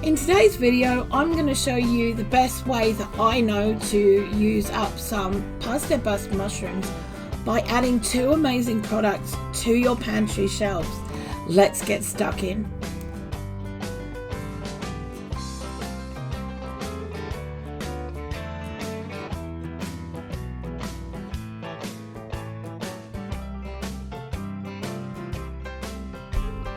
In today's video, I'm going to show you the best way that I know to use up some pasta bust mushrooms by adding two amazing products to your pantry shelves. Let's get stuck in.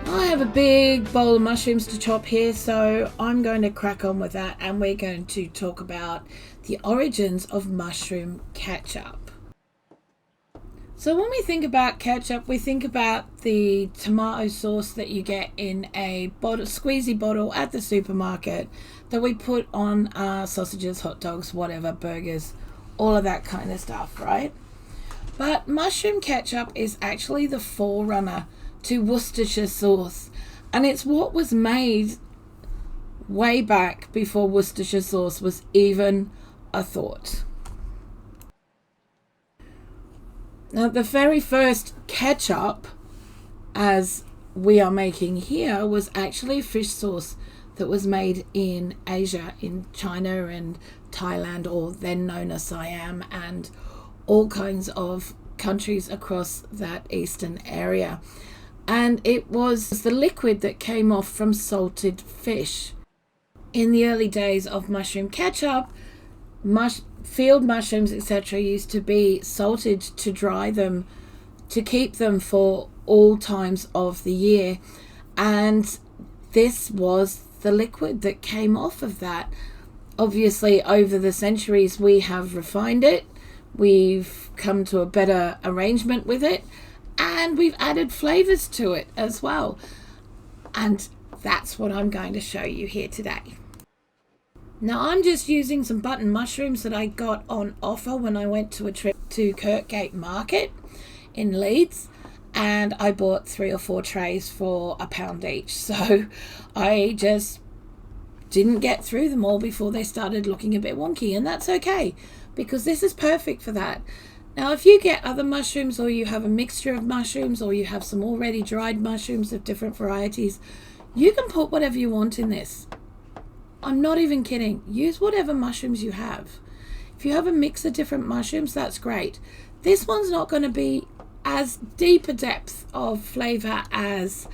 I have a big bowl of mushrooms to chop here, so I'm going to crack on with that, and we're going to talk about the origins of mushroom ketchup. So when we think about ketchup, we think about the tomato sauce that you get in a squeezy bottle at the supermarket that we put on sausages, hot dogs, whatever, burgers, all of that kind of stuff, right? But mushroom ketchup is actually the forerunner to Worcestershire sauce, and it's what was made way back before Worcestershire sauce was even a thought. Now, the very first ketchup, as we are making here, was actually fish sauce that was made in Asia, in China and Thailand, or then known as Siam, and all kinds of countries across that eastern area. And it was the liquid that came off from salted fish. In the early days of mushroom ketchup, field mushrooms, etc., used to be salted to dry them, to keep them for all times of the year. And this was the liquid that came off of that. Obviously, over the centuries, we have refined it. We've come to a better arrangement with it. And we've added flavors to it as well. And that's what I'm going to show you here today. Now, I'm just using some button mushrooms that I got on offer when I went to a trip to Kirkgate Market in Leeds. And I bought 3 or 4 trays for £1 each. So I just didn't get through them all before they started looking a bit wonky. And that's okay, because this is perfect for that. Now, if you get other mushrooms, or you have a mixture of mushrooms, or you have some already dried mushrooms of different varieties, you can put whatever you want in this. I'm not even kidding. Use whatever mushrooms you have. If you have a mix of different mushrooms, that's great. This one's not going to be as deep a depth of flavor as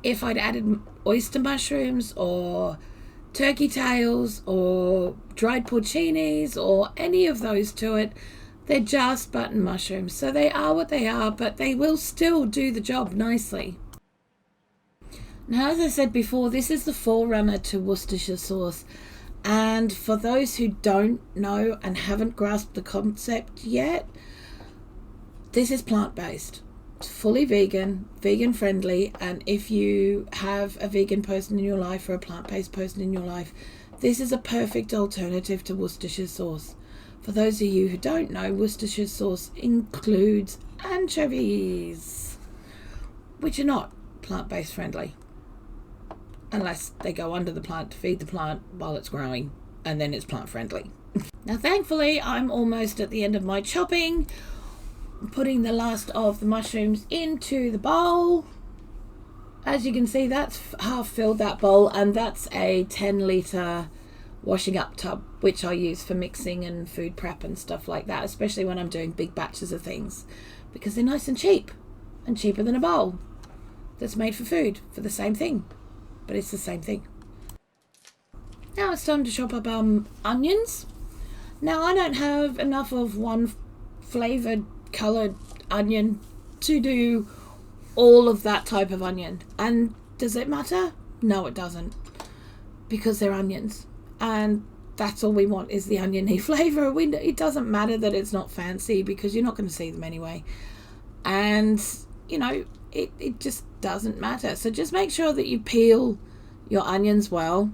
if I'd added oyster mushrooms or turkey tails or dried porcinis or any of those to it. They're just button mushrooms, so they are what they are, but they will still do the job nicely. Now, as I said before, this is the forerunner to Worcestershire sauce, and for those who don't know and haven't grasped the concept yet, this is plant-based. It's fully vegan, vegan-friendly, and if you have a vegan person in your life or a plant-based person in your life, this is a perfect alternative to Worcestershire sauce. For those of you who don't know, Worcestershire sauce includes anchovies, which are not plant-based friendly, unless they go under the plant to feed the plant while it's growing, and then it's plant friendly. Now, thankfully, I'm almost at the end of my chopping. I'm putting the last of the mushrooms into the bowl. As you can see, that's half filled, that bowl, and that's a 10-litre washing up tub, which I use for mixing and food prep and stuff like that, especially when I'm doing big batches of things, because they're nice and cheap, and cheaper than a bowl that's made for food for the same thing, but it's the same thing. Now it's time to chop up onions. Now, I don't have enough of one flavored colored onion to do all of that type of onion. And does it matter? No, it doesn't, because they're onions. And that's all we want, is the oniony flavour. It doesn't matter that it's not fancy, because you're not going to see them anyway. And, you know, it just doesn't matter. So just make sure that you peel your onions well.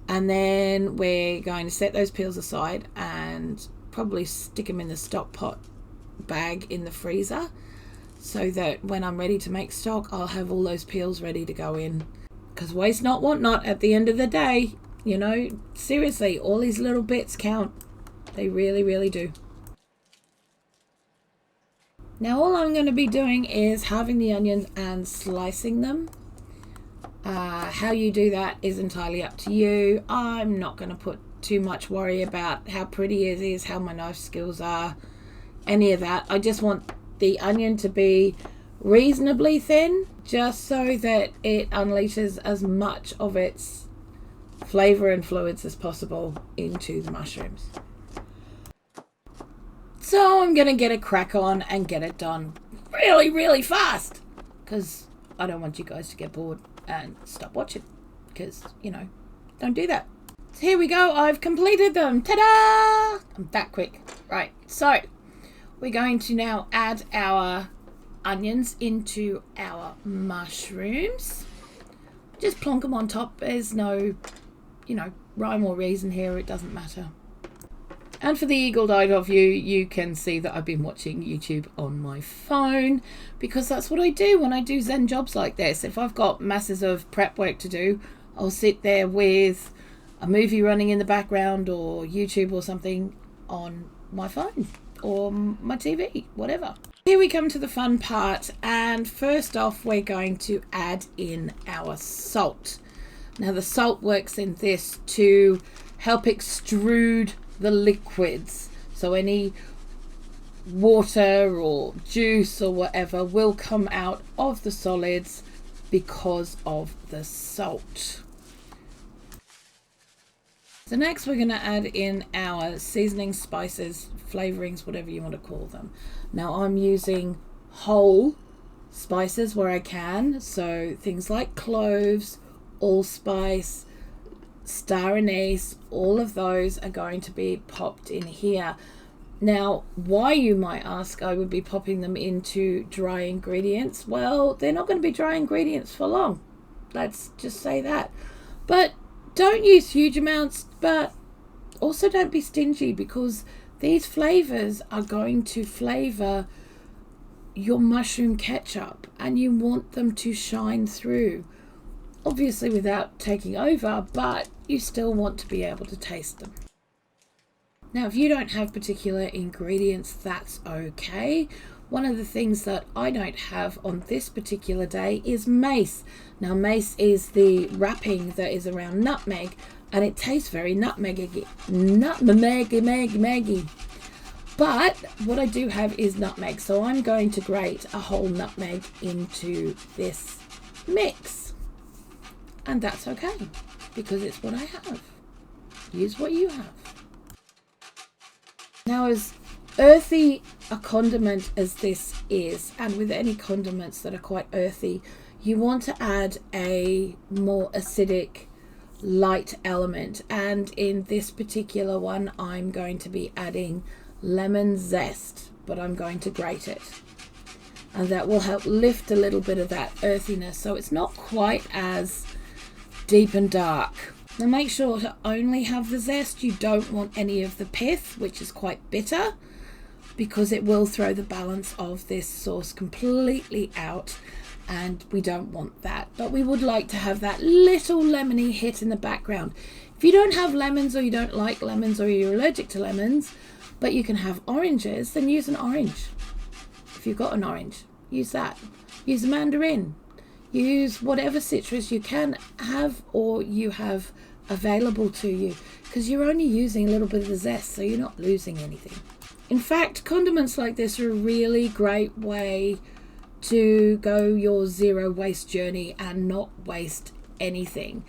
And then we're going to set those peels aside and probably stick them in the stock pot bag in the freezer, so that when I'm ready to make stock, I'll have all those peels ready to go in. Because waste not, want not, at the end of the day. You know, seriously, all these little bits count. They really, really do. Now, all I'm going to be doing is halving the onions and slicing them. How you do that is entirely up to you. I'm not going to put too much worry about how pretty it is, how my knife skills are, any of that. I just want the onion to be reasonably thin, just so that it unleashes as much of its flavor and fluids as possible into the mushrooms. So I'm going to get a crack on and get it done really, really fast, because I don't want you guys to get bored and stop watching, because, you know, don't do that. So here we go. I've completed them. Ta-da! I'm that quick. Right. So we're going to now add our onions into our mushrooms. Just plonk them on top. There's no, you know, rhyme or reason here. It doesn't matter. And for the eagle-eyed of you, you can see that I've been watching YouTube on my phone, because that's what I do when I do Zen jobs like this. If I've got masses of prep work to do, I'll sit there with a movie running in the background or YouTube or something on my phone or my TV, whatever. Here we come to the fun part, and first off we're going to add in our salt. Now the salt works in this to help extrude the liquids, so any water or juice or whatever will come out of the solids because of the salt. So next we're going to add in our seasonings, spices, flavorings, whatever you want to call them. Now I'm using whole spices where I can, so things like cloves, allspice, star anise, all of those are going to be popped in here. Now, why, you might ask, I would be popping them into dry ingredients? Well, they're not going to be dry ingredients for long. Let's just say that. But don't use huge amounts, but also don't be stingy, because these flavors are going to flavor your mushroom ketchup and you want them to shine through. Obviously without taking over, but you still want to be able to taste them. Now, if you don't have particular ingredients, that's okay. One of the things that I don't have on this particular day is mace. Now, mace is the wrapping that is around nutmeg, and it tastes very nutmeggy. But what I do have is nutmeg, so I'm going to grate a whole nutmeg into this mix. And that's okay, because it's what I have. Use what you have. Now, as earthy a condiment as this is, and with any condiments that are quite earthy, you want to add a more acidic, light element. And in this particular one, I'm going to be adding lemon zest, but I'm going to grate it. And that will help lift a little bit of that earthiness, so it's not quite as deep and dark. Now make sure to only have the zest. You don't want any of the pith, which is quite bitter, because it will throw the balance of this sauce completely out, and we don't want that. But we would like to have that little lemony hit in the background. If you don't have lemons, or you don't like lemons, or you're allergic to lemons, but you can have oranges, then use an orange. If you've got an orange, use that. Use a mandarin. Use whatever citrus you can have or you have available to you, because you're only using a little bit of the zest, so you're not losing anything. In fact, condiments like this are a really great way to go your zero waste journey and not waste anything,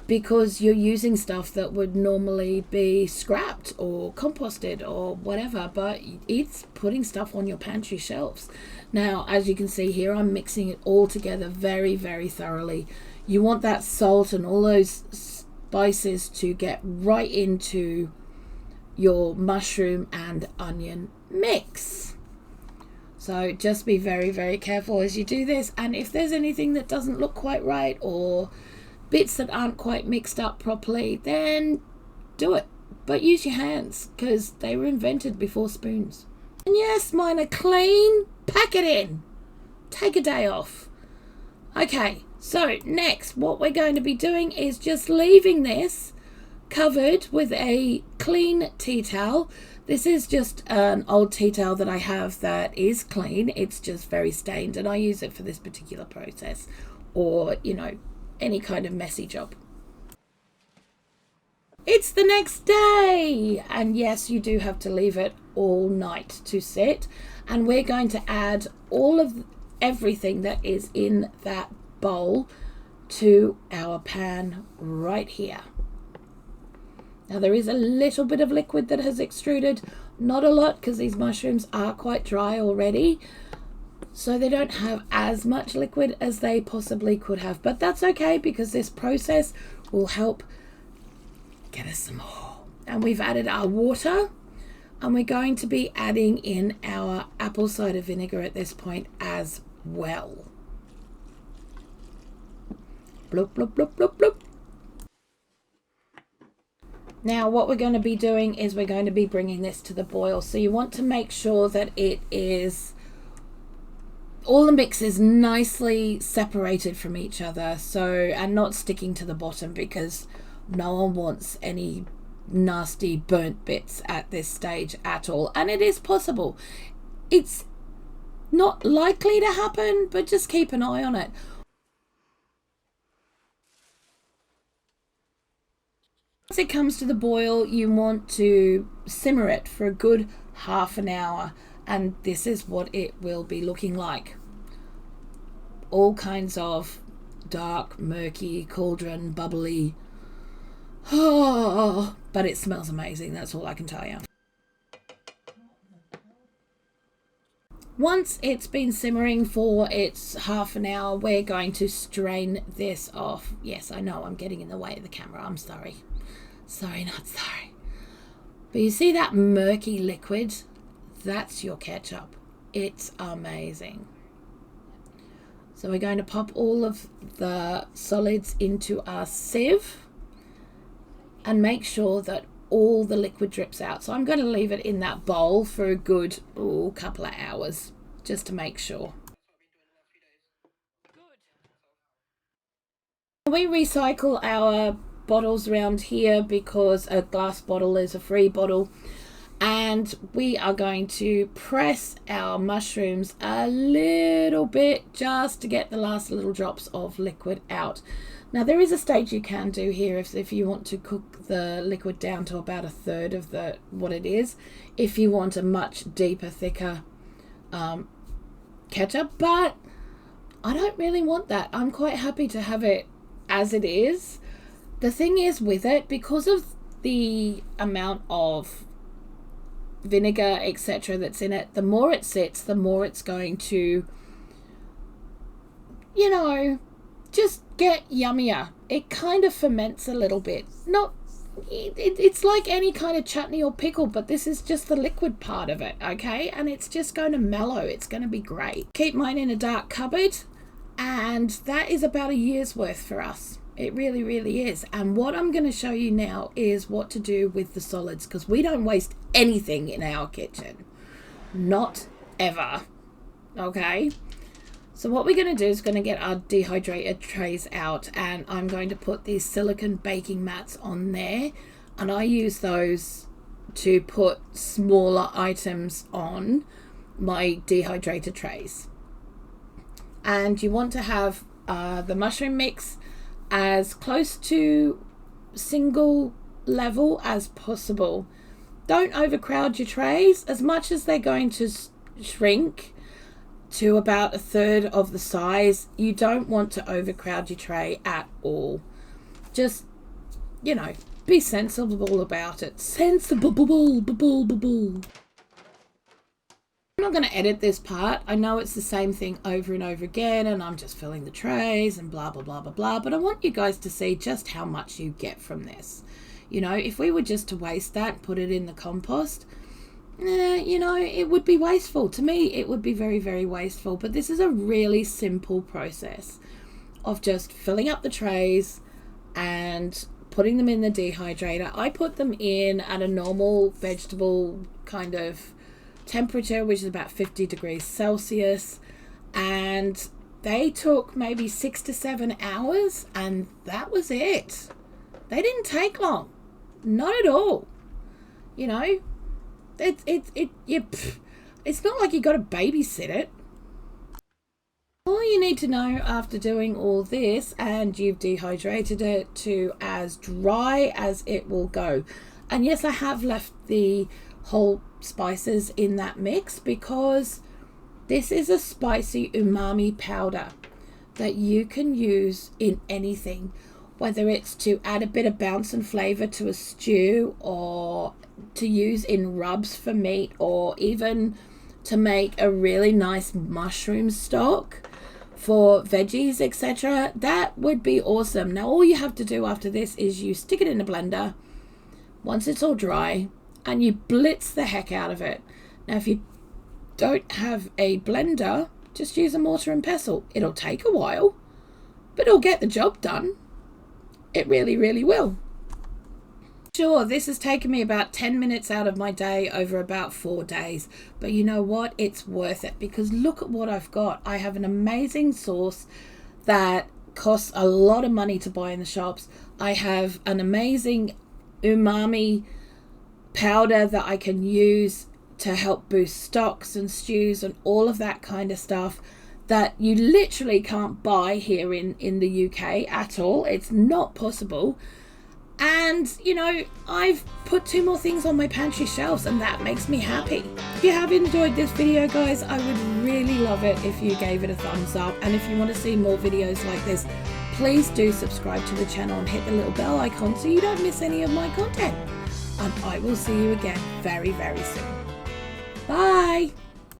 because you're using stuff that would normally be scrapped or composted or whatever, but it's putting stuff on your pantry shelves. Now, as you can see here, I'm mixing it all together very, very thoroughly. You want that salt and all those spices to get right into your mushroom and onion mix. So just be very, very careful as you do this. And if there's anything that doesn't look quite right, or bits that aren't quite mixed up properly, then do it. But use your hands, because they were invented before spoons. And yes, mine are clean. Pack it in. Take a day off. Okay, so next what we're going to be doing is just leaving this covered with a clean tea towel. This is just an old tea towel that I have that is clean. It's just very stained, and I use it for this particular process. Or, you know, any kind of messy job. It's the next day, and yes, you do have to leave it all night to sit, and we're going to add all of everything that is in that bowl to our pan right here. Now there is a little bit of liquid that has extruded, not a lot because these mushrooms are quite dry already, so they don't have as much liquid as they possibly could have, but that's okay because this process will help get us some more. And we've added our water, and we're going to be adding in our apple cider vinegar at this point as well. Bloop, bloop, bloop, bloop, bloop. Now what we're going to be doing is we're going to be bringing this to the boil. So you want to make sure that it is, all the mix is nicely separated from each other, so, and not sticking to the bottom, because no one wants any nasty burnt bits at this stage at all. And it is possible. It's not likely to happen, but just keep an eye on it. Once it comes to the boil, you want to simmer it for a good half an hour, and this is what it will be looking like. All kinds of dark, murky, cauldron, bubbly. Oh, but it smells amazing, that's all I can tell you. Once it's been simmering for its half an hour, we're going to strain this off. Yes, I know I'm getting in the way of the camera, I'm sorry. Sorry, not sorry. But you see that murky liquid? That's your ketchup. It's amazing. So we're going to pop all of the solids into our sieve and make sure that all the liquid drips out. So I'm going to leave it in that bowl for a good couple of hours just to make sure. We recycle our bottles around here because a glass bottle is a free bottle, and we are going to press our mushrooms a little bit just to get the last little drops of liquid out. Now there is a stage you can do here if you want to cook the liquid down to about a third of what it is, if you want a much deeper, thicker ketchup, but I don't really want that. I'm quite happy to have it as it is. The thing is with it, because of the amount of vinegar, etc. that's in it, the more it sits, the more it's going to, just get yummier. It kind of ferments a little bit. It's like any kind of chutney or pickle, but this is just the liquid part of it, okay? And it's just going to mellow. It's going to be great. Keep mine in a dark cupboard, and that is about a year's worth for us. It really, really is. And what I'm going to show you now is what to do with the solids, because we don't waste anything in our kitchen. Not ever. Okay? So what we're going to do is going to get our dehydrated trays out, and I'm going to put these silicone baking mats on there, and I use those to put smaller items on my dehydrated trays. And you want to have the mushroom mix as close to single level as possible. Don't overcrowd your trays. As much as they're going to shrink to about a third of the size, you don't want to overcrowd your tray at all. Just, be sensible about it. Sensible. I'm not going to edit this part. I know it's the same thing over and over again, and I'm just filling the trays and blah, blah, blah, blah, blah. But I want you guys to see just how much you get from this. If we were just to waste that, put it in the compost, it would be wasteful. To me, it would be very, very wasteful. But this is a really simple process of just filling up the trays and putting them in the dehydrator. I put them in at a normal vegetable kind of temperature, which is about 50 degrees Celsius, and they took maybe 6 to 7 hours, and that was it. They didn't take long, not at all. It's not like you got to babysit it. All you need to know after doing all this, and you've dehydrated it to as dry as it will go. And yes, I have left the whole spices in that mix because this is a spicy umami powder that you can use in anything, whether it's to add a bit of bounce and flavor to a stew, or to use in rubs for meat, or even to make a really nice mushroom stock for veggies, etc. That would be awesome. Now all you have to do after this is you stick it in a blender once it's all dry and you blitz the heck out of it. Now if you don't have a blender, just use a mortar and pestle. It'll take a while, but it'll get the job done. It really, really will. Sure, this has taken me about 10 minutes out of my day over about 4 days. But you know what? It's worth it, because look at what I've got. I have an amazing sauce that costs a lot of money to buy in the shops. I have an amazing umami powder that I can use to help boost stocks and stews and all of that kind of stuff that you literally can't buy here in the UK at all. It's not possible. And, you know, I've put 2 more things on my pantry shelves, and that makes me happy. If you have enjoyed this video, guys, I would really love it if you gave it a thumbs up. And if you want to see more videos like this, please do subscribe to the channel and hit the little bell icon so you don't miss any of my content. And I will see you again very, very soon. Bye!